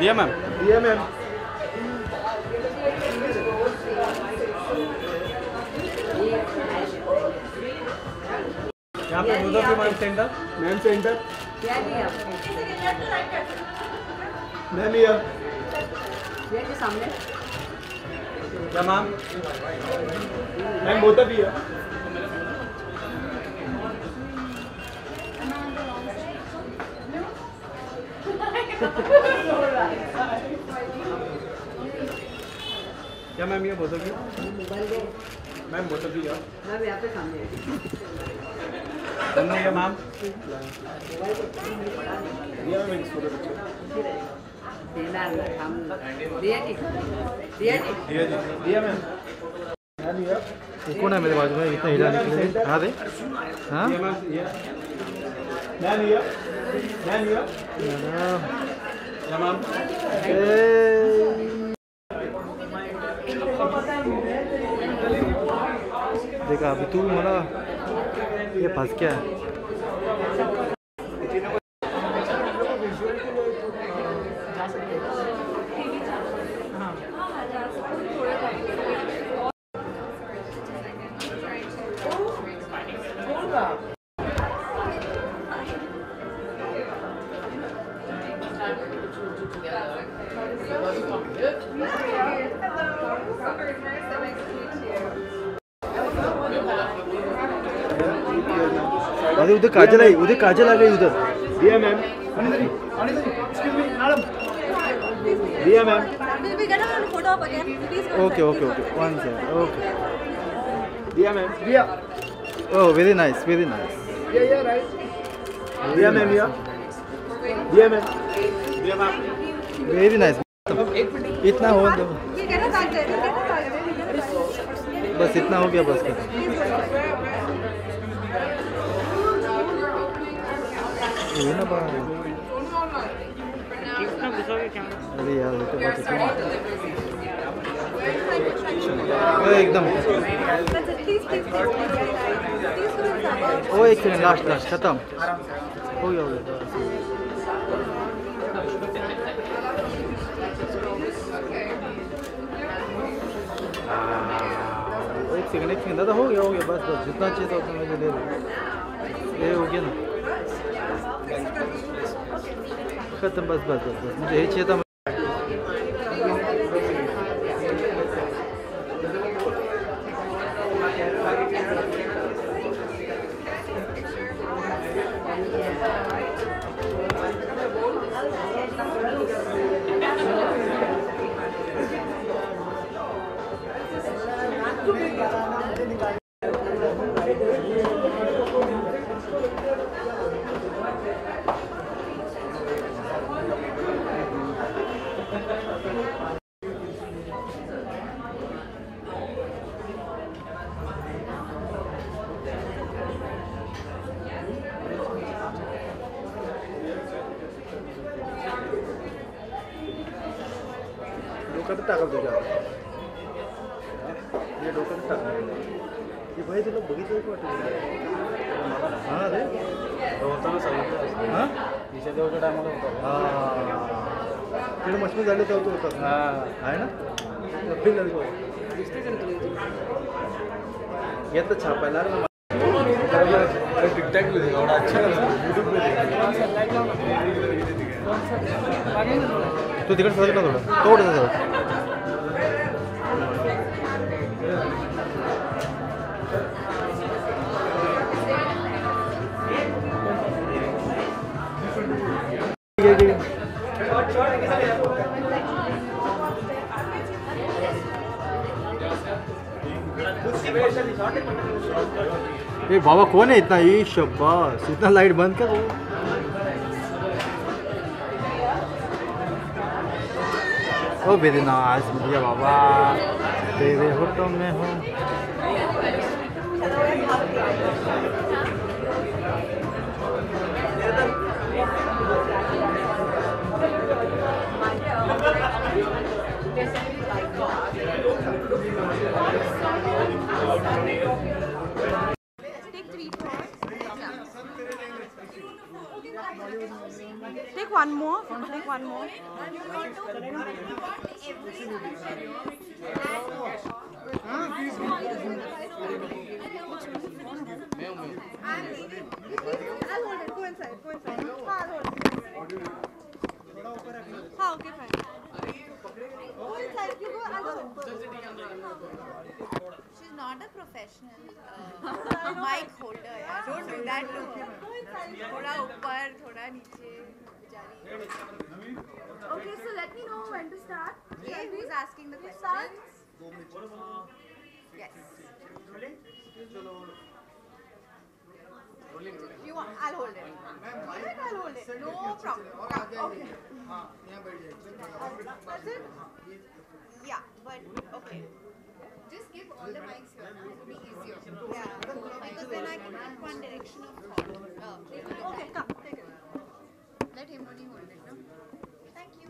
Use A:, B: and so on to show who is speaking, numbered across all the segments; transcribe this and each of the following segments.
A: दिया मैम।
B: दिया मैम।
A: यहाँ पे both of you ma'am centre.
B: Ma'am centre.
C: क्या दिया
B: मैम ये
C: के सामने
A: क्या ma'am?
B: Ma'am both of you.
A: क्या मैम ये both of you? Ma'am both of you.
C: Ma'am यहाँ पे सामने
A: दोनों ये मैम।
B: दिया मैम इसको
C: दिया हम दिया जी दिया जी
A: दिया जी।
B: दिया मैम। क्या दिया?
D: कौन है मेरे बाजू में इतना हिलाने के लिए? हाँ दे। हाँ
A: ये मैम ये
B: मैम ये मैम ये
A: क्या मैम?
D: देखा अभी तू मला ये फंस गया। अरे उधर काजल आई, उधर काजल आ गई उधर।
B: दिया मैम। दिया ma'am.
D: Okay okay okay one second okay.
B: दिया मैम। दिया
D: oh very nice very nice.
B: Right. दिया मैम ये दिया मैम।
A: दिया मैम।
D: Very nice. इतना हो दो बस, इतना हो गया बस। ना बा अरे यार ये तो बात है एकदम। ओ एक सेकंड लास्ट लास्ट खत्म हो गया एक सेकंड दादा हो गया बस बस जितना चाहिए था उतना मुझे दे दो। ये हो गया ना खत्म बस बस बस बस मुझे यही चाहिए था। डोक्यात टाकल तुझ्या हे डोक्यात टाकलं हे भाई तुला बघितलं का वाटतं? हां रे
A: होता ना सांगितलं
D: हां
A: विषय देवच्या टायमाला होता।
D: हां तिकडे मशनी झाले तेव्हा तू होता
A: हां
D: आहे ना फिर घेतलं छापायला
A: टिकटॉक में थोड़ा अच्छा यूट्यूब पे
D: तू तिकडे सरक ना थोडं थोडं ये बाबा कौन है इतना? ये शाबाश इतना लाइट बंद कर। ओ वेरी नाइस मुझे बाबा तेरे होठों में हो।
E: Take one. one more. Take one more. I'll hold it. Go inside. Go inside. I'll hold it. हाँ, okay, fine. Go inside. You go. I'll hold it.
F: She's not a professional mic holder. Yeah. Don't do that to her. थोड़ा ऊपर, थोड़ा नीचे, बेचारी.
E: Okay, so let me know when to start.
F: Yeah, who's asking the questions? Yes. You want? I'll hold it. I'll hold it. No problem.
E: Okay.
F: That's it? Yeah, but okay. Just give all the mics here. It'll be easier. Yeah, because then I can have one direction of thought.
E: Okay, come. Take it.
F: Let him only hold it, no? Thank you.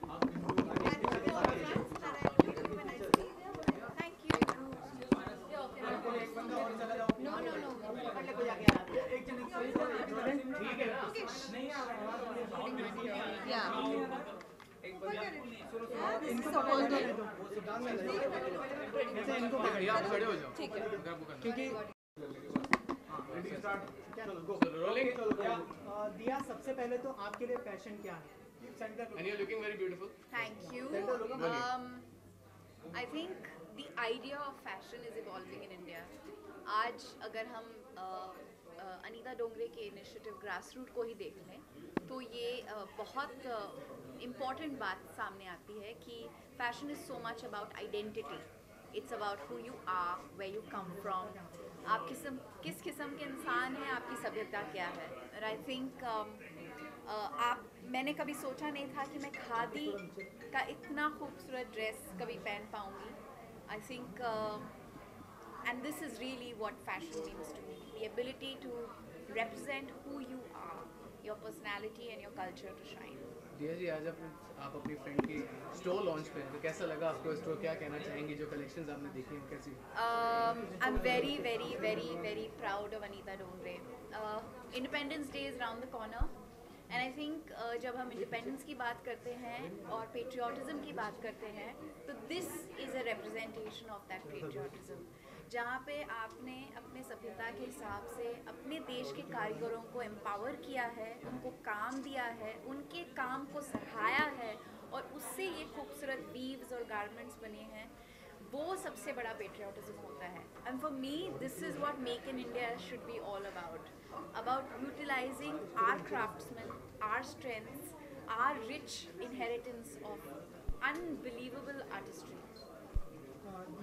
F: And for the audience that I meet you when I see them, thank you. No.
A: ठीक है
D: क्योंकि
G: दिया सबसे पहले तो आपके लिए fashion क्या है?
A: And you're looking very beautiful.
F: Thank you. I think the idea of fashion is evolving in India. आज अगर हम अनीता डोंगरे के इनिशिएटिव ग्रासरूट को ही देख लें तो ये बहुत इम्पॉर्टेंट बात सामने आती है कि fashion is so much about identity. It's about who you are, where you come from, आप किस किस्म के इंसान हैं, आपकी सभ्यता क्या है. और आई थिंक मैंने कभी सोचा नहीं था कि मैं खादी का इतना खूबसूरत ड्रेस कभी पहन पाऊँगी. I think and this is really what fashion means to me, the ability to represent who you are, your personality and your culture to shine.
A: दिया जी, आज आप अपनी फ्रेंड की स्टोर लॉन्च पे हैं, तो कैसा लगा आपको स्टोर? क्या कहना चाहेंगी? जो कलेक्शंस आपने देखी हैं कैसी?
F: I'm very proud of Anita Dongre. Independence Day is around the corner and I think जब हम इंडिपेंडेंस की बात करते हैं और पेट्रियाटिज्म की बात करते हैं तो this is a representation of that patriotism, जहाँ पे आपने अपने सभ्यता के हिसाब से अपने देश के कारीगरों को एम्पावर किया है, उनको काम दिया है, उनके काम को सराहाया है और उससे ये खूबसूरत वीव्स और गारमेंट्स बने हैं. वो सबसे बड़ा पेट्रियाटिज्म होता है. And for me this is what make in India should be all about utilizing our craftsmen, our strengths, our rich inheritance of unbelievable artistry.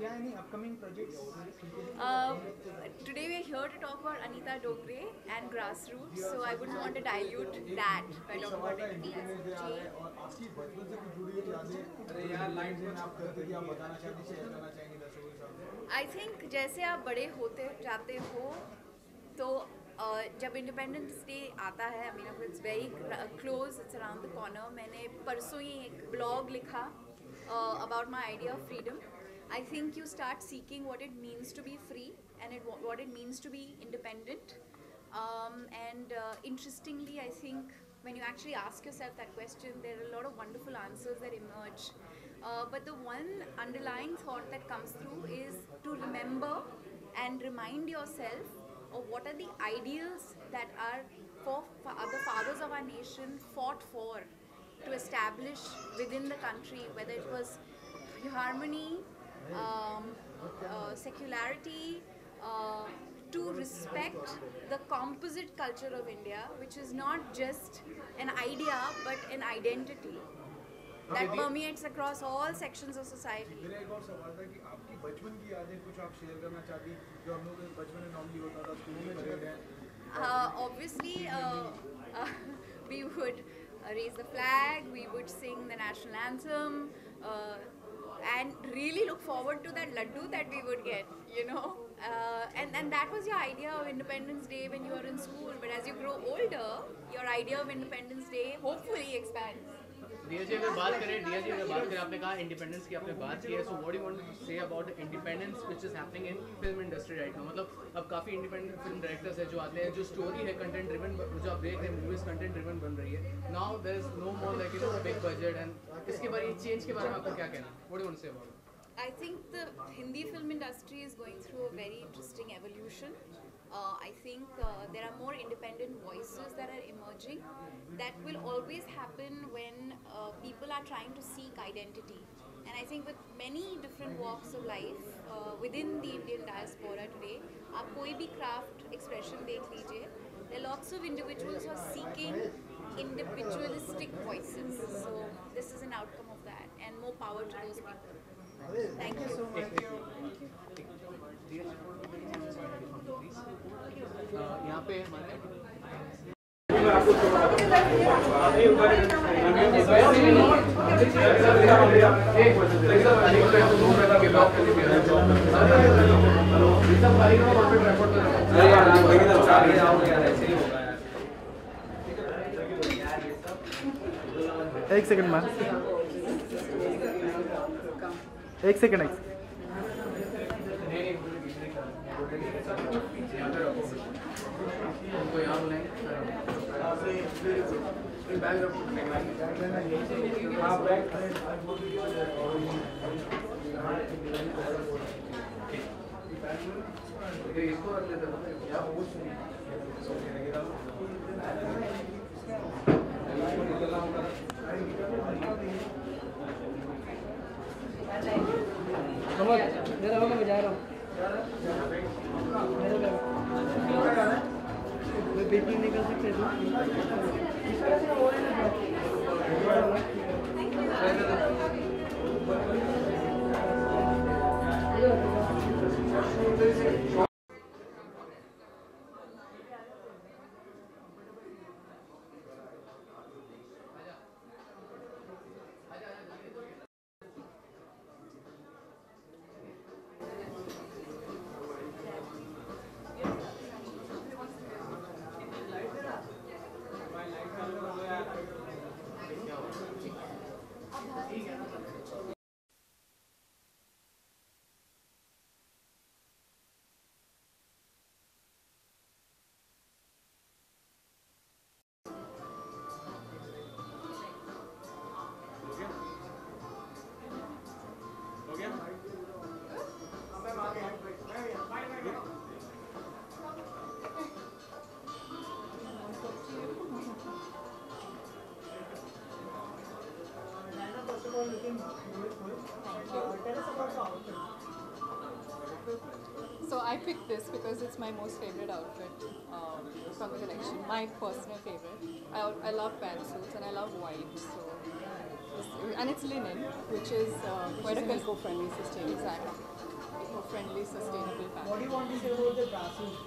G: Any upcoming projects?
F: Today we are here to talk about Anita Dongre and grassroots, so I wouldn't want to dilute that by talking about anything else. I think जैसे आप बड़े होते जाते हो तो जब independence day आता है, I mean it's very close, it's around the corner. मैंने परसों ही एक ब्लॉग लिखा about my idea of freedom. I think you start seeking what it means to be free and what it means to be independent. Interestingly, I think when you actually ask yourself that question, there are a lot of wonderful answers that emerge. But the one underlying thought that comes through is to remember and remind yourself of what are the ideals that the fathers of our nation fought for to establish within the country, whether it was harmony, secularity, to respect the composite culture of India, which is not just an idea but an identity that permeates across all sections of society.
B: मेरा एक और सवाल था कि आपकी बचपन की यादें कुछ आप शेयर करना चाहती, जो हम लोग के बचपन में नॉर्मली होता था स्कूल में चले गए?
F: Obviously, we would raise the flag, we would sing the national anthem, and really look forward to that laddu that we would get, you know. And that was your idea of Independence Day when you were in school. But as you grow older, your idea of Independence Day hopefully expands.
A: डिया जी अगर बात करें आपने कहा independence की आपने बात की है, so what you want to say about independence which is happening in film industry right now? मतलब अब काफ़ी इंडिपेंडेंट फिल्म डायरेक्टर्स है जो आते हैं, जो स्टोरी है कंटेंट ड्रिवन, जो आप देख रहे हैं मूवीज कंटेंट ड्रिवन बन रही है now, there is no more like you know big budget and इसके बारे में चेंज के बारे में आपको क्या कहना है? What do you want to say about?
F: I think the Hindi film industry is going through a very interesting evolution. I think there are more independent voices that are emerging. That will always happen when people are trying to seek identity. And I think with many different walks of life within the Indian diaspora today, आप कोई भी craft expression देख लीजिए, there are lots of individuals who are seeking individualistic voices. So this is an outcome of that, and more power to those people. Thank you so much.
A: यहाँ पे हमारे
D: एक second ma'am, एक second मैं जा रहा हूँ, मैं बीच में निकल सकते हो।
H: So I picked this because it's my most favorite outfit from the collection. My personal favorite. I love pantsuits and I love white. So and it's linen, which is quite an eco-friendly, sustainable. Exactly, eco-friendly, sustainable fabric.
G: What do you want to say about the grassroots?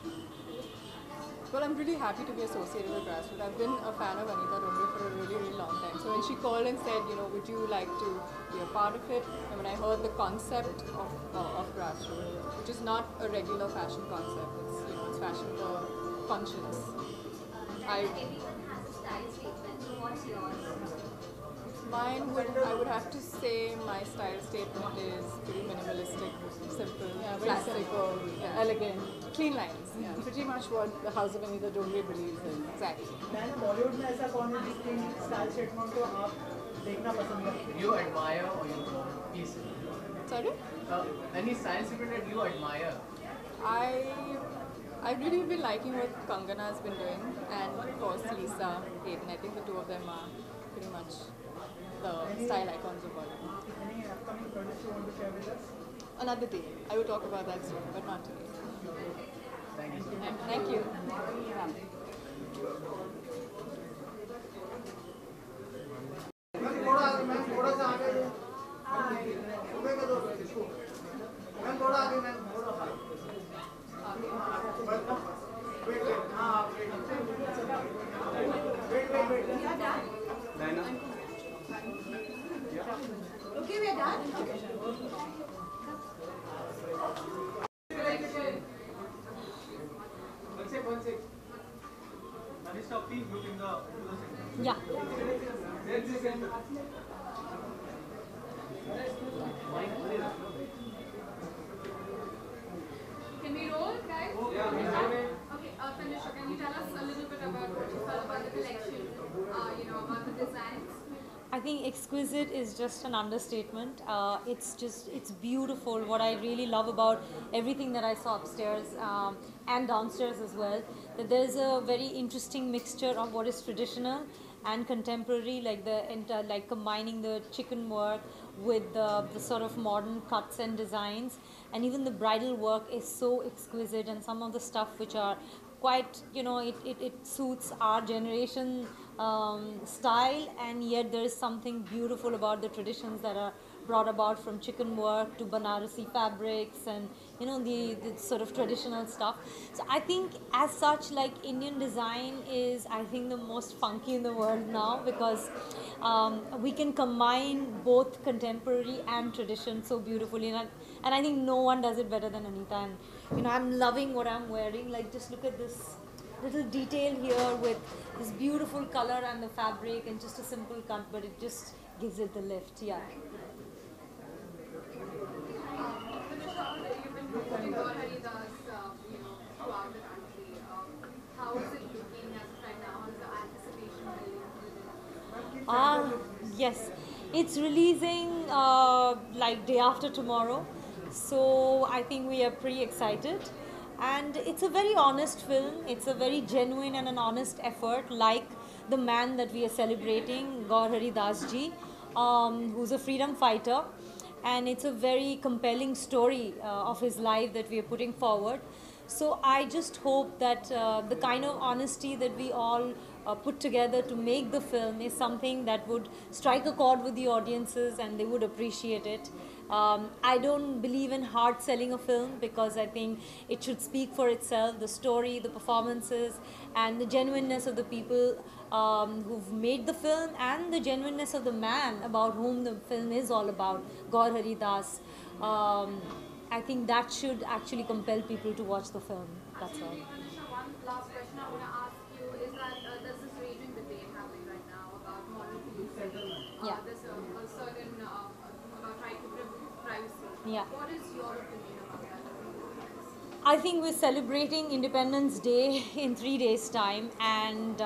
H: Well, I'm really happy to be associated with Grassroots. I've been a fan of Anita Dongre for a really, really long time. So when she called and said, you know, would you like to be a part of it? And when I heard the concept of Grassroots, which is not a regular fashion concept, it's, you know, it's fashion for conscience.
F: Everyone has a style statement. So what's yours?
H: Mine I would have to say my style statement is pretty minimalistic, simple, classical, elegant, clean lines. Yeah, pretty much what the House of Anita Dongre believes in. Exactly.
G: मैंने बॉलीवुड में ऐसा कौन है जिसकी style statement को आप देखना पसंद करते हैं?
A: You admire or you piece?
H: Sorry?
A: Any science statement that you admire?
H: I've really been liking what Kangana has been doing, and of course Lisa, Hayden. I think the two of them are pretty much the style icons of Bollywood.
G: Any upcoming projects you want to share with us?
H: Another day. I will talk about that soon, but not today.
A: Thank you.
H: Thank you.
E: Okay, we are done.
B: One sec. Manisha, please look in the
H: Yeah. Can we roll, guys? Okay, Felicia, can you tell us a little bit about what you felt about the collection, about the designs?
I: I think exquisite is just an understatement. It's beautiful. What I really love about everything that I saw upstairs and downstairs as well, that there's a very interesting mixture of what is traditional and contemporary, like combining the chicken work with the sort of modern cuts and designs, and even the bridal work is so exquisite, and some of the stuff which are quite, it suits our generation style, and yet there is something beautiful about the traditions that are brought about, from chicken work to Banarasi fabrics and the sort of traditional stuff. So I think as such, like, Indian design is, I think, the most funky in the world now, because we can combine both contemporary and tradition so beautifully, and I think no one does it better than Anita. And I'm loving what I'm wearing. Like, just look at this little detail here with this beautiful color and the fabric, and just a simple cut, but it just gives it the lift. Yeah.
H: You've been promoting Gaur Haridas, throughout the country. How is it looking as of right now? How is the anticipation building?
I: Yes, it's releasing like day after tomorrow, so I think we are pretty excited. And it's a very honest film. It's a very genuine and an honest effort, like the man that we are celebrating, Gaur Haridas ji, who's a freedom fighter. And it's a very compelling story of his life that we are putting forward. So I just hope that the kind of honesty that we all put together to make the film is something that would strike a chord with the audiences, and they would appreciate it. I don't believe in hard selling a film, because I think it should speak for itself, the story, the performances, and the genuineness of the people who've made the film, and the genuineness of the man about whom the film is all about, Gaur Haridas. I think that should actually compel people to watch the film. That's all.
H: One last question I want to ask you is that there's this raging debate happening right now about moral policing.
I: Yeah.
H: There's a certain about right to privacy.
I: Yeah.
H: What is your opinion about that?
I: I think we're celebrating Independence Day in 3 days' time, and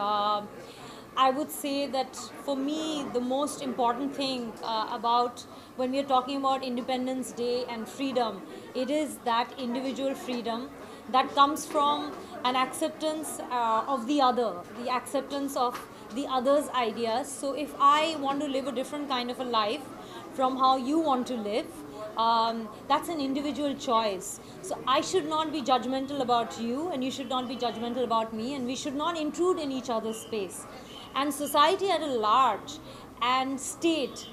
I: I would say that for me, the most important thing about when we are talking about Independence Day and freedom, it is that individual freedom that comes from an acceptance of the other, the acceptance of the other's ideas. So if I want to live a different kind of a life from how you want to live, that's an individual choice. So I should not be judgmental about you, and you should not be judgmental about me, and we should not intrude in each other's space. And society at a large, and state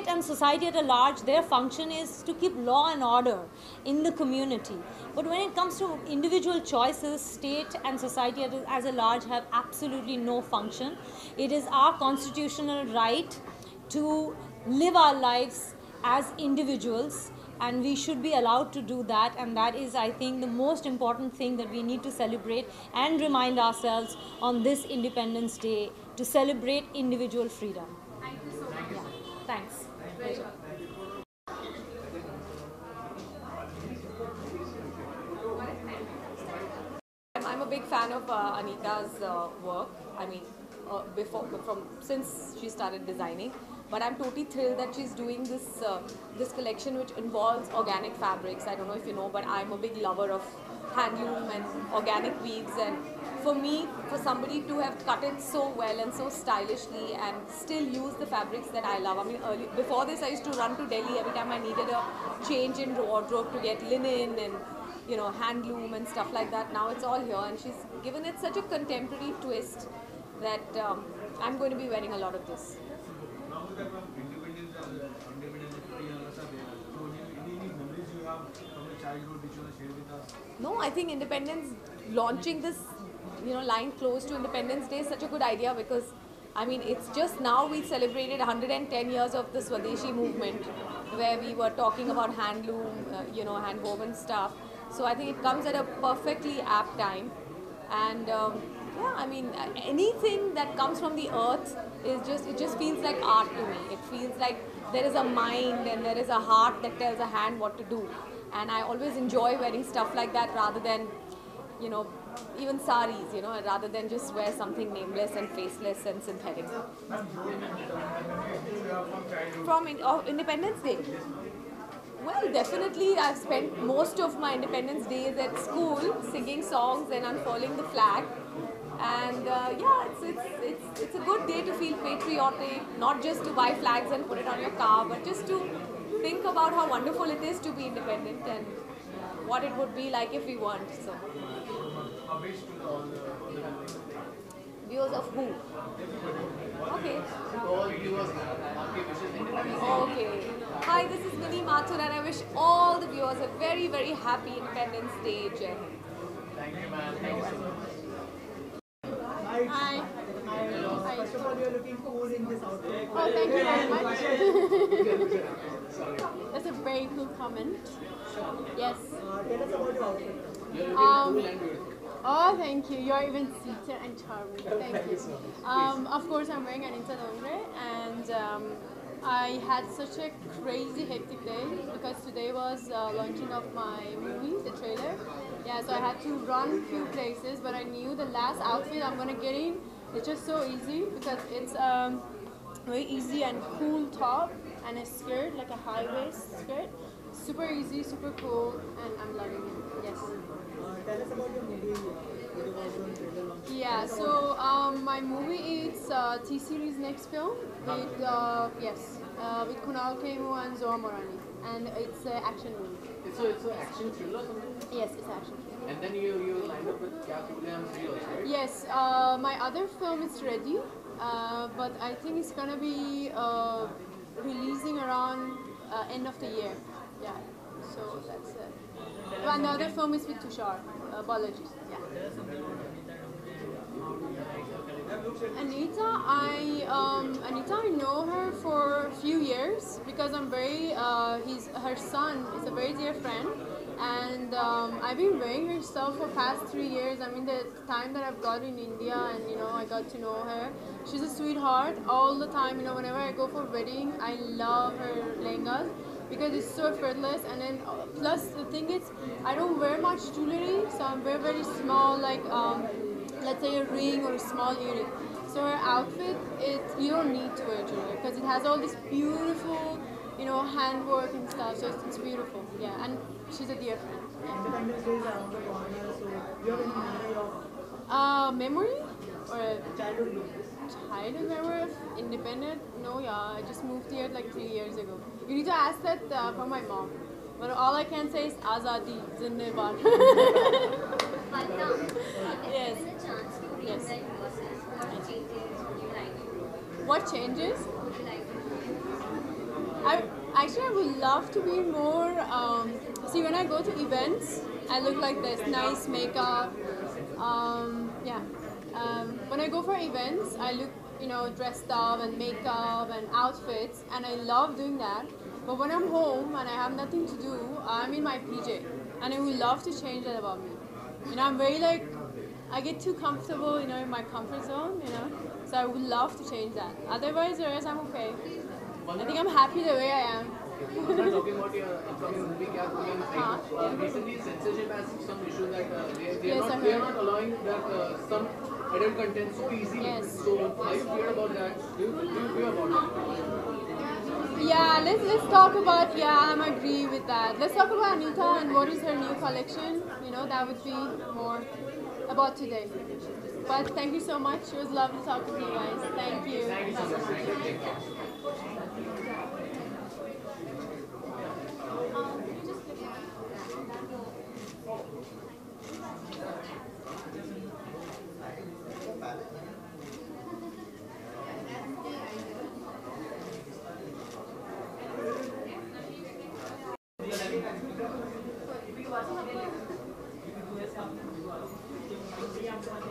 I: and society at a large, their function is to keep law and order in the community. But when it comes to individual choices, state and society as a large have absolutely no function. It is our constitutional right to live our lives as individuals, and we should be allowed to do that, and that is, I think, the most important thing that we need to celebrate and remind ourselves on this Independence Day, to celebrate individual freedom.
H: Thank you so much.
I: Yeah. Thanks.
H: Very well. I'm a big fan of Anita's work. I mean, since she started designing. But I'm totally thrilled that she's doing this collection, which involves organic fabrics. I don't know if you know, but I'm a big lover of handloom and organic weaves. And for me, for somebody to have cut it so well and so stylishly and still use the fabrics that I love. I mean, before this, I used to run to Delhi every time I needed a change in wardrobe to get linen and handloom and stuff like that. Now it's all here, and she's given it such a contemporary twist that I'm going to be wearing a lot of this. No, I think launching this, line close to Independence Day is such a good idea, because, I mean, it's just now we celebrated 110 years of the Swadeshi movement, where we were talking about handloom, hand-woven stuff. So I think it comes at a perfectly apt time. And yeah, I mean, anything that comes from the earth is it just feels like art to me. It feels like there is a mind and there is a heart that tells a hand what to do. And I always enjoy wearing stuff like that rather than, you know, even saris, you know, rather than just wear something nameless and faceless and synthetic. From Independence Day? Well, definitely I've spent most of my Independence days at school singing songs and unfurling the flag. And yeah, it's a good day to feel patriotic, not just to buy flags and put it on your car, but just to think about how wonderful it is to be independent and what it would be like if we weren't. So, viewers of who? Okay. Okay. Hi, this is Minnie Mathur and I wish all the viewers a very, very happy Independence Day. Jai Hind.
A: Thank you, man. Thank you so much.
G: Hi. First of all, you're looking cool in this outfit.
J: Oh, thank you very much. That's a very cool comment. Yes.
G: Tell us about your outfit.
A: You're looking cool and beautiful.
J: Oh, thank you. You're even sweeter and charming. Thank you. Of course, I'm wearing Anita Dongre, and I had such a crazy hectic day because today was launching of my movie, the trailer. Yeah, so I had to run few places, but I knew the last outfit I'm gonna get in. It's just so easy because it's very easy and cool top and a skirt, like a high waist skirt. Super easy, super cool, and I'm loving it. Yes.
G: Tell us about your movie.
J: Yeah, so my movie is T-Series next film with with Kunal Khemu and Zoa Morani, and it's an action movie.
A: So it's an action thriller or something?
J: Yes, it's action.
A: And then you lined up with Kya Khule Hum 3 also, right?
J: Yes, my other film is ready, but I think it's gonna be releasing around end of the year. Yeah, so that's it. But another film is with Tushar Balaji. Yeah. Anita, I know her for a few years because I'm very. Her son is a very dear friend, and I've been wearing her stuff for past 3 years. I mean, the time that I've got in India, and you know, I got to know her. She's a sweetheart all the time. You know, whenever I go for wedding, I love her lehengas because it's so effortless. And then plus the thing is, I don't wear much jewelry, so I'm very small, like let's say a ring or a small earring. So her outfit, you don't need to wear jewelry because it has all this beautiful, you know, handwork and stuff. So it's beautiful. Yeah, and she's a dear friend.
G: Independence Day is around the corner, so do you have any memory of
J: Memory or
G: childhood look?
J: childhood memory of independent? No, yeah, I just moved here like 3 years ago. You need to ask that from my mom. But all I can say is Azadi, Zindabad. Yes. Yes. What changes? I would love to be more. See, when I go to events, I look like this, nice makeup. When I go for events, I look, you know, dressed up and makeup and outfits, and I love doing that. But when I'm home and I have nothing to do, I'm in my PJ, and I would love to change that about me. You know, I'm very like, I get too comfortable, you know, in my comfort zone, you know. So I would love to change that. Otherwise, the rest I'm okay. I think I'm happy the way I am.
A: Talking about your upcoming movie, Kya Khule Hum 3, recently censorship has some issue that they are not allowing that some adult content so easily.
J: Yes.
A: So how you feel about that? Do you feel about that?
J: Yeah, let's talk about, I'm agree with that. Let's talk about Anita and what is her new collection. You know, that would be more about today. But thank you so much. It was lovely talking to you guys. Thank you.
A: Thank you so much. Thank you.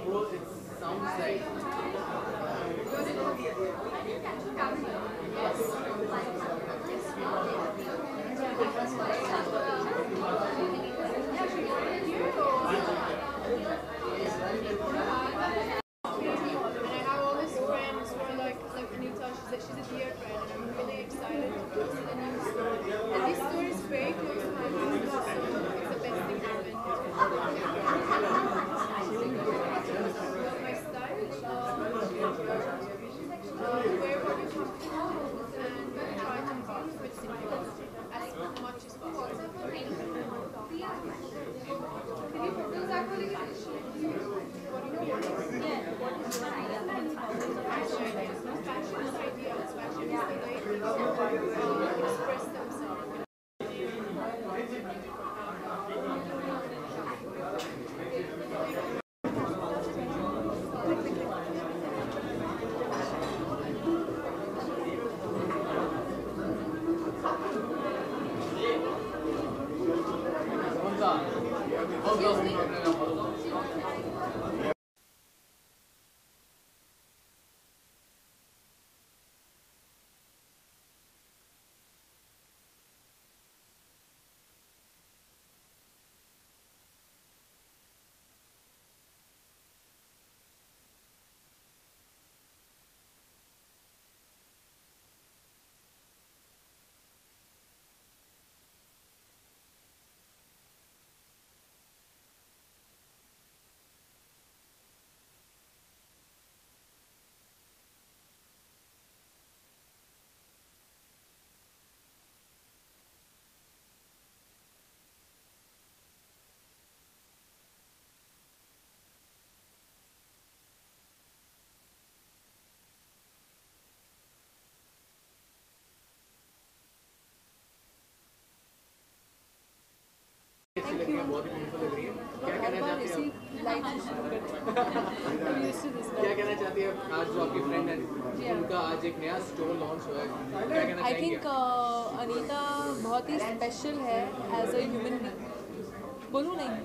A: Bro, it sounds like बहुत ही beautiful लग रही है। क्या कहना चाहती हैं क्या कहना चाहती है आज जो आपकी फ्रेंड है उनका आज एक नया स्टोर लॉन्च हुआ है, क्या कहना
H: आई
A: चाहेंगे?
H: थिंक अनीता बहुत ही स्पेशल है एज अ ह्यूमन बीइंग। बोलूँ नहीं?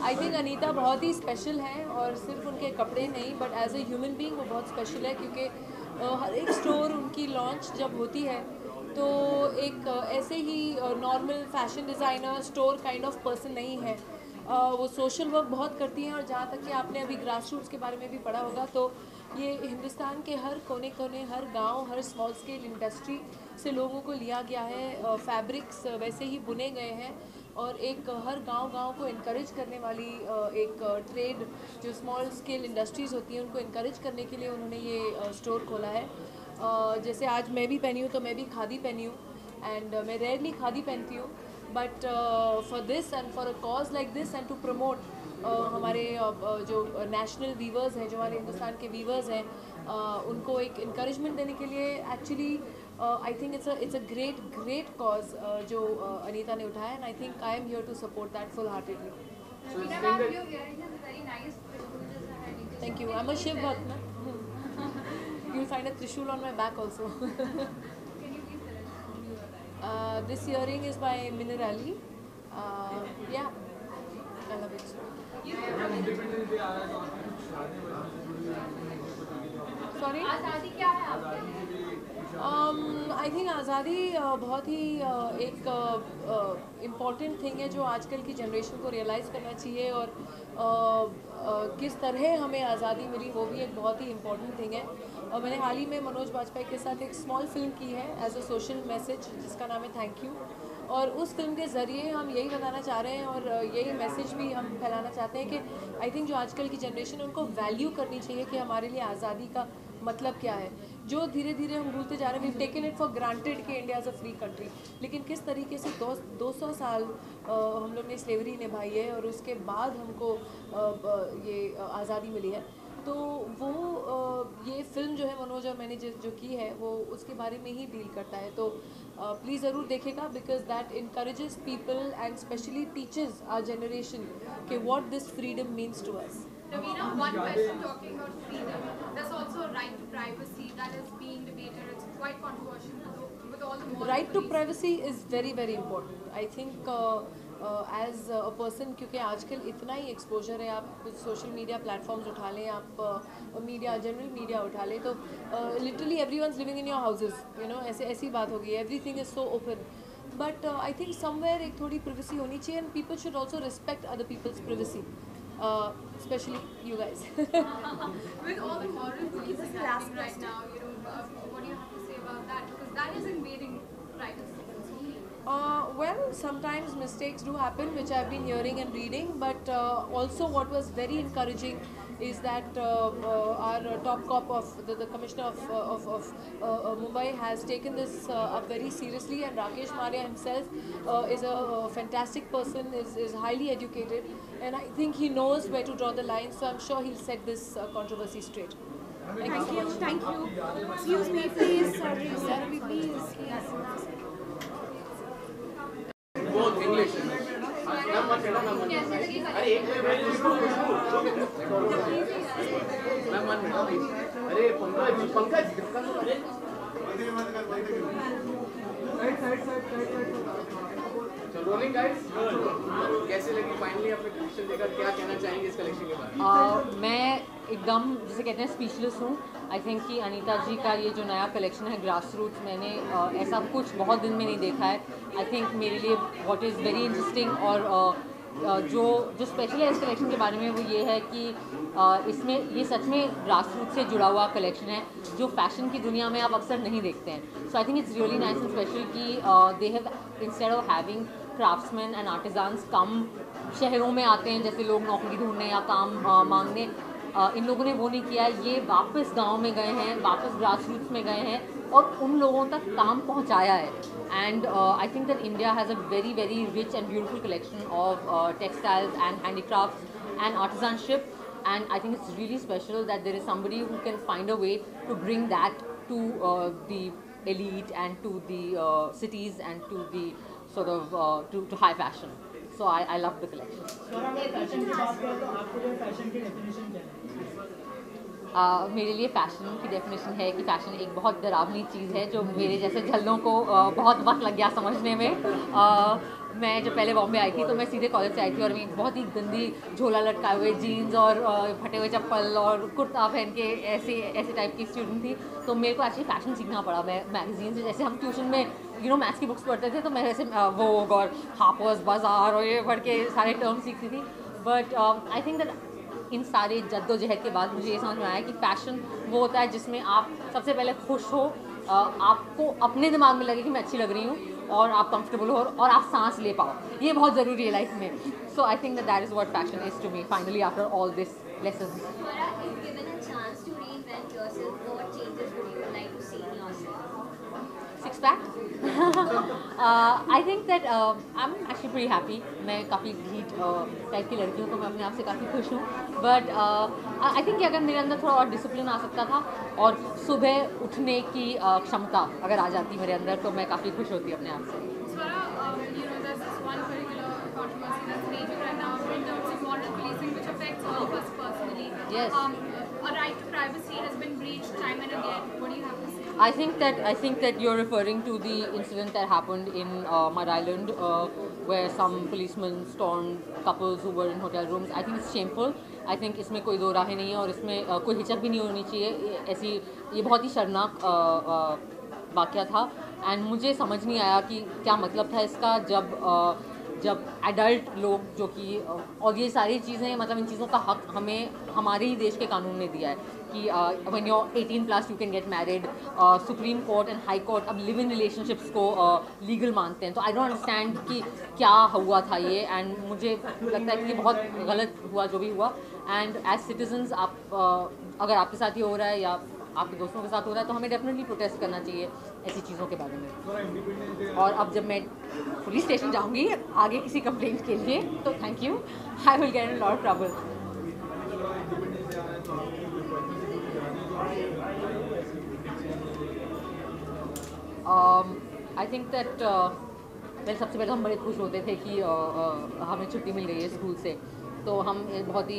H: आई थिंक अनीता बहुत ही स्पेशल है और सिर्फ उनके कपड़े नहीं but as a human being वो बहुत स्पेशल है क्योंकि हर एक स्टोर उनकी लॉन्च जब होती है तो एक ऐसे ही normal fashion designer store kind of person नहीं है। वो सोशल वर्क बहुत करती हैं और जहाँ तक कि आपने अभी ग्रास रूट्स के बारे में भी पढ़ा होगा तो ये हिंदुस्तान के हर कोने कोने हर गांव हर स्मॉल स्केल इंडस्ट्री से लोगों को लिया गया है। फैब्रिक्स वैसे ही बुने गए हैं और एक हर गांव को इनकरेज करने वाली एक ट्रेड जो स्मॉल स्केल इंडस्ट्रीज़ होती हैं उनको इनकरेज करने के लिए उन्होंने ये स्टोर खोला है। जैसे आज मैं भी पहनी हूँ तो मैं भी खादी पहनी हूँ एंड मैं रेयरली खादी पहनती हूँ but for this and for a cause like this and to promote हमारे जो नेशनल वीवर्स हैं जो हमारे हिंदुस्तान के वीवर्स हैं उनको एक इनकरेजमेंट देने के लिए actually I think it's a great cause जो अनीता ने उठाया and I think I am here to support that full heartedly. Thank you. I am a Shiv भक्त ना। You'll find a Trishul on my back also. This earring is by Minerali. Yeah, I love it. Sorry? आज़ादी क्या है I think आज़ादी बहुत ही एक important thing है जो आजकल की जनरेशन को रियलाइज़ करना चाहिए और किस तरह हमें आज़ादी मिली वो भी एक बहुत ही इम्पॉर्टेंट थिंग है। मैंने हाल ही में मनोज बाजपेयी के साथ एक स्मॉल फिल्म की है एज अ सोशल मैसेज जिसका नाम है थैंक यू और उस फिल्म के ज़रिए हम यही बताना चाह रहे हैं और यही मैसेज भी हम फैलाना चाहते हैं कि आई थिंक जो आजकल की जनरेशन है उनको वैल्यू करनी चाहिए कि हमारे लिए आज़ादी का मतलब क्या है जो धीरे धीरे हम भूलते जा रहे हैं। We taken it for granted कि India is a free country लेकिन किस तरीके से 200 साल हम लोग ने स्लेवरी निभाई है और उसके बाद हमको ये आज़ादी मिली है तो वो ये फिल्म जो है मनोज और मैंने जो की है वो उसके बारे में ही डील करता है तो प्लीज़ ज़रूर देखेगा because that encourages people and specially teachers our generation कि what this freedom means to us.
F: Ravina, one question talking about freedom. There's also a right to privacy that is being debated. It's quite controversial with all the more.
H: Right to privacy is very important. I think as a person क्योंकि आजकल इतना ही exposure है आप कुछ social media platforms उठा लें आप media general media उठा लें तो literally everyone's living in your houses you know ऐसी बात हो गई है। Everything is so open but I think somewhere एक थोड़ी privacy होनी चाहिए and people should also respect other people's privacy. Especially you guys.
F: With all the horror movies happening right now, you know, what do you have to say about that? Because that is invading privacy.
H: Well, sometimes mistakes do happen, which I've been hearing and reading. But also, what was very encouraging is that our top cop of the commissioner of Mumbai has taken this up very seriously, and Rakesh Malia himself is a fantastic person, is highly educated, and I think he knows where to draw the line. So I'm sure he'll set this controversy straight. Thank you.
E: Thank you. Excuse me, please. Sorry, Sarvi, please.
A: Both English. अरे एक minute ma'am 1 minute please. अरे Pankaj
B: side
A: rolling guys, कैसी लगी finally आपने collection देखा, क्या कहना चाहेंगे इस कलेक्शन के बारे में?
I: मैं एकदम जिसे कहते हैं स्पीचलेस हूँ। आई थिंक कि अनीता जी का ये जो नया कलेक्शन है ग्रास रूट्स, मैंने ऐसा कुछ बहुत दिन में नहीं देखा है। आई थिंक मेरे लिए व्हाट इज़ वेरी इंटरेस्टिंग और जो स्पेशल है इस कलेक्शन के बारे में वो ये है कि इसमें ये सच में ग्रास रूट से जुड़ा हुआ कलेक्शन है जो फैशन की दुनिया में आप अक्सर नहीं देखते हैं। So I think it's really nice and special कि they have instead of having craftsman and artisans कम शहरों में आते हैं जैसे लोग नौकरी ढूंढने या काम मांगने, इन लोगों ने वो नहीं किया। ये वापस गांव में गए हैं, वापस ग्रास रूट्स में गए हैं और उन लोगों तक काम पहुंचाया है। And I think that India has a very very rich and beautiful collection of textiles and handicrafts and artisanship, and I think it's really special that there is somebody who can find a way to bring that to the elite and to the cities and to the sort of to high fashion. So I love the collection.
G: स्वरा, अगर fashion की बात करें तो आपके लिए fashion की definition क्या है?
I: मेरे लिए फ़ैशन की डेफिनेशन है कि फ़ैशन एक बहुत डरावनी चीज़ है जो मेरे जैसे झल्लों को बहुत वक्त लग गया समझने में। मैं जब पहले बॉम्बे आई थी तो मैं सीधे कॉलेज से आई थी और मैं बहुत ही गंदी झोला लटकाए हुए जीन्स और फटे हुए चप्पल और कुर्ता पहन के ऐसे टाइप की स्टूडेंट थी। तो मेरे को एक्चुअली फ़ैशन सीखना पड़ा। मैं मैगजीन से, जैसे हम ट्यूशन में मैथ्स की बुक्स पढ़ते थे तो मैं वैसे वोग और हार्पर्स बाज़ार और ये पढ़ के सारे टर्म सीखती थी। But I think that in सारे जद्दोजहद के बाद मुझे ये समझ में आया कि फ़ैशन वो होता है जिसमें आप सबसे पहले खुश हो, आपको अपने दिमाग में लगे कि मैं अच्छी लग रही हूँ और आप कंफर्टेबल हो और आप सांस ले पाओ। ये बहुत ज़रूरी है लाइफ में। So I think that is what fashion is to me finally after all this lesson. Six pack? I think that I am actually pretty happy. मैं काफ़ी ढीठ टाइप की लड़की हूँ तो मैं अपने आप से काफ़ी खुश हूँ। बट आई थिंक कि अगर मेरे अंदर थोड़ा और डिसिप्लिन आ सकता था और सुबह उठने की क्षमता अगर आ जाती मेरे अंदर तो मैं काफ़ी खुश होती अपने आप से। Yes.
F: A right to privacy has been breached time and again. What do you have to say?
I: I think that you're referring to the incident that happened in Mud Island, where some policemen stormed couples who were in hotel rooms. I think it's shameful. I think इसमें कोई दो राहें नहीं है और इसमें कोई हिचक भी नहीं होनी चाहिए। ऐसी ये बहुत ही शर्मनाक वाक़या था एंड मुझे समझ नहीं आया कि क्या मतलब था इसका जब एडल्ट लोग जो कि और ये सारी चीज़ें मतलब इन चीज़ों का हक हमें हमारे ही देश के कानून ने दिया है कि when you 18+ you can get married. Supreme court and high court अब लिव इन रिलेशनशिप्स को लीगल मानते हैं। तो आई डोंट अंडरस्टैंड कि क्या हुआ था ये एंड मुझे लगता है कि ये बहुत गलत हुआ जो भी हुआ। एंड एज सिटीजन्स आप अगर आपके साथ ही हो रहा है या आपके दोस्तों के साथ हो रहा है तो हमें डेफिनेटली प्रोटेस्ट करना चाहिए ऐसी चीज़ों के बारे में। और अब जब मैं पुलिस स्टेशन जाऊंगी आगे किसी कंप्लेंट के लिए तो thank you, I will get in lot of trouble. I think that पहले सबसे पहले हम बड़े खुश होते थे कि हमें छुट्टी मिल गई है स्कूल से। तो हम बहुत ही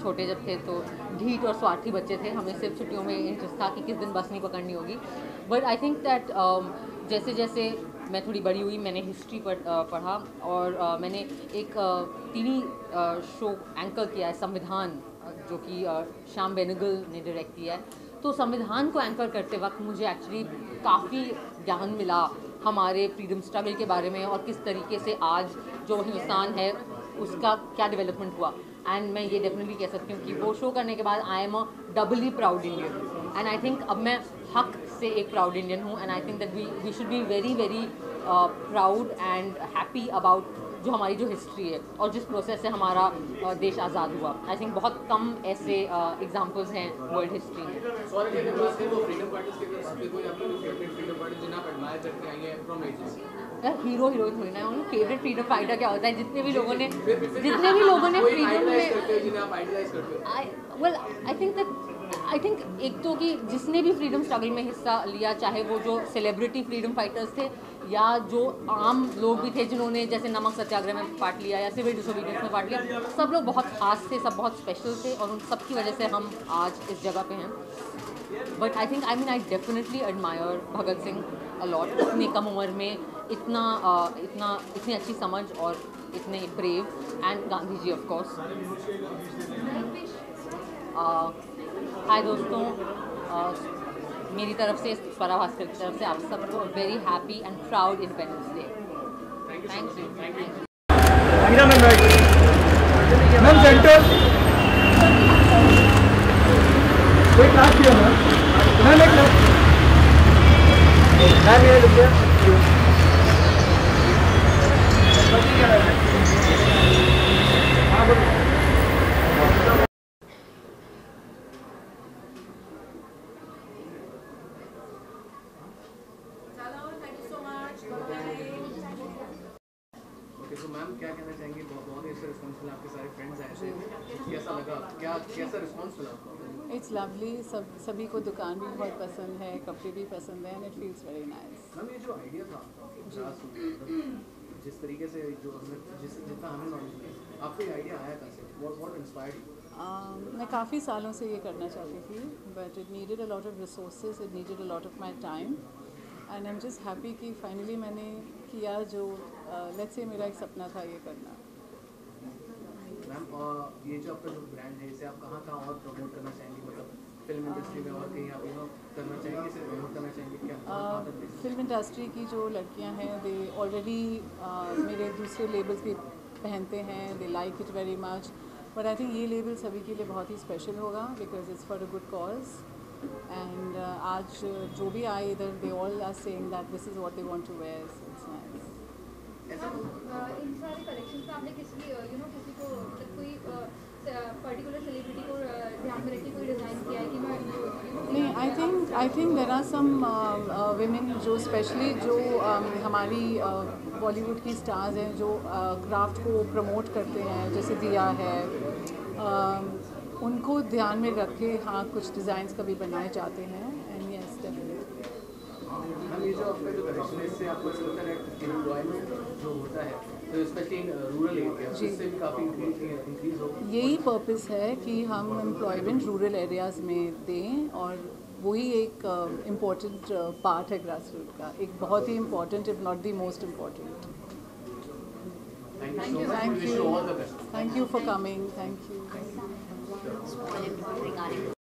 I: छोटे जब थे तो ढीठ और स्वार्थी बच्चे थे, हमें सिर्फ छुट्टियों में इंटरेस्ट था कि किस दिन बस नहीं पकड़नी होगी। बट आई थिंक दैट जैसे जैसे मैं थोड़ी बड़ी हुई मैंने हिस्ट्री पढ़ा और मैंने एक टीवी शो एंकर किया है संविधान, जो कि श्याम बेनेगल ने डायरेक्ट किया है। तो संविधान को एंकर करते वक्त मुझे एक्चुअली काफ़ी ज्ञान मिला हमारे फ्रीडम स्ट्रगल के बारे में और किस तरीके से आज जो हिंदुस्तान है उसका क्या डेवलपमेंट हुआ। एंड मैं ये डेफिनेटली कह सकती हूँ कि वो शो करने के बाद I am a doubly proud Indian and I think अब मैं हक से एक प्राउड इंडियन हूँ। And I think that we should be very very proud and happy about जो हमारी जो हिस्ट्री है और जिस प्रोसेस से हमारा देश आज़ाद हुआ। आई थिंक बहुत कम ऐसे एग्जाम्पल्स हैं वर्ल्ड हिस्ट्री में। हीरो हीरोइन थोड़ी ना है, फेवरेट फ्रीडम फाइटर क्या होता है? जितने भी लोगों ने फ्रीडम में आई थिंक एक तो कि जिसने भी फ्रीडम स्ट्रगल में हिस्सा लिया, चाहे वो जो सेलिब्रिटी फ्रीडम फाइटर्स थे या जो आम लोग भी थे जिन्होंने जैसे नमक सत्याग्रह में पार्ट लिया या सिविल डिसोबीडियंस में पार्ट लिया, सब लोग बहुत खास थे, सब बहुत स्पेशल थे और उन सब की वजह से हम आज इस जगह पे हैं। But I think I definitely admire Bhagat Singh
K: a lot, इतनी कम उम्र में इतनी अच्छी समझ और इतने brave, and Gandhi ji of course. Hi दोस्तों, मेरी तरफ से, स्वरा भास्कर की तरफ से आप सबको very happy and proud independence day. Thank you.
D: Ma'am centre कोई क्लास किया मैम एक मैम ये रुकिए। हाँ बोलिए।
A: तो मैम क्या कहना चाहेंगे, बहुत ही अच्छा रिस्पॉन्स मिला, आपके सारे फ्रेंड्स आए थे, कैसा लगा, कैसा रिस्पॉन्स मिला आपको?
H: इट्स लवली, सभी को दुकान भी बहुत पसंद है, कपड़े भी पसंद है, and it feels very nice.
A: Ma'am ये जो आइडिया था जिस तरीके से जो हमने जितना हमें नॉलेज मिला, आपको ये आइडिया आया कहाँ से? What inspired you?
H: मैं काफ़ी सालों से ये करना चाहती थी, but it needed a lot of resources, it needed a lot of my time, and I am just happy कि फाइनली मैंने किया जो लेट्स से मेरा एक सपना था ये करना।
A: मैम ये जो आपका जो ब्रांड है, इसे आप कहाँ और प्रमोट करना चाहेंगे, मतलब फिल्म इंडस्ट्री में और कहीं आप करना चाहेंगे, इसे प्रमोट करना चाहेंगे क्या?
H: फिल्म इंडस्ट्री की जो लड़कियां हैं, दे ऑलरेडी मेरे दूसरे लेबल्स भी पहनते हैं, they like it very much, but I think ये लेबल सभी के लिए बहुत ही स्पेशल होगा because it's for a good cause, and आज जो भी आए इधर, they all are saying that this is what they want to wear, so it's nice.
L: इन सारे कलेक्शन में आपने किसी को कोई पर्टिकुलर सेलिब्रिटी को ध्यान में रखी कोई डिज़ाइन किया है कि मैं
H: नहीं, I think there are some women जो स्पेशली जो हमारी बॉलीवुड की स्टार्स हैं जो क्राफ्ट को प्रमोट करते हैं, जैसे दिया है, उनको ध्यान में रख के हाँ कुछ डिज़ाइंस कभी बनाए जाते हैं, एंड यस डेफिनेटली।
A: मैम ये जो आपका जो कलेक्शन है, इससे आपको ऐसा लगता है एम्प्लॉयमेंट जो होता है तो स्पेशली इन रूरल एरिया, इससे भी काफ़ी इंक्रीज होगा?
H: यही पर्पस है कि हम एम्प्लॉयमेंट रूरल एरियाज़ में दें, और वही एक इम्पॉर्टेंट पार्ट है ग्रास रूट का, एक बहुत ही important if not the most important. Thank you for coming, thank you.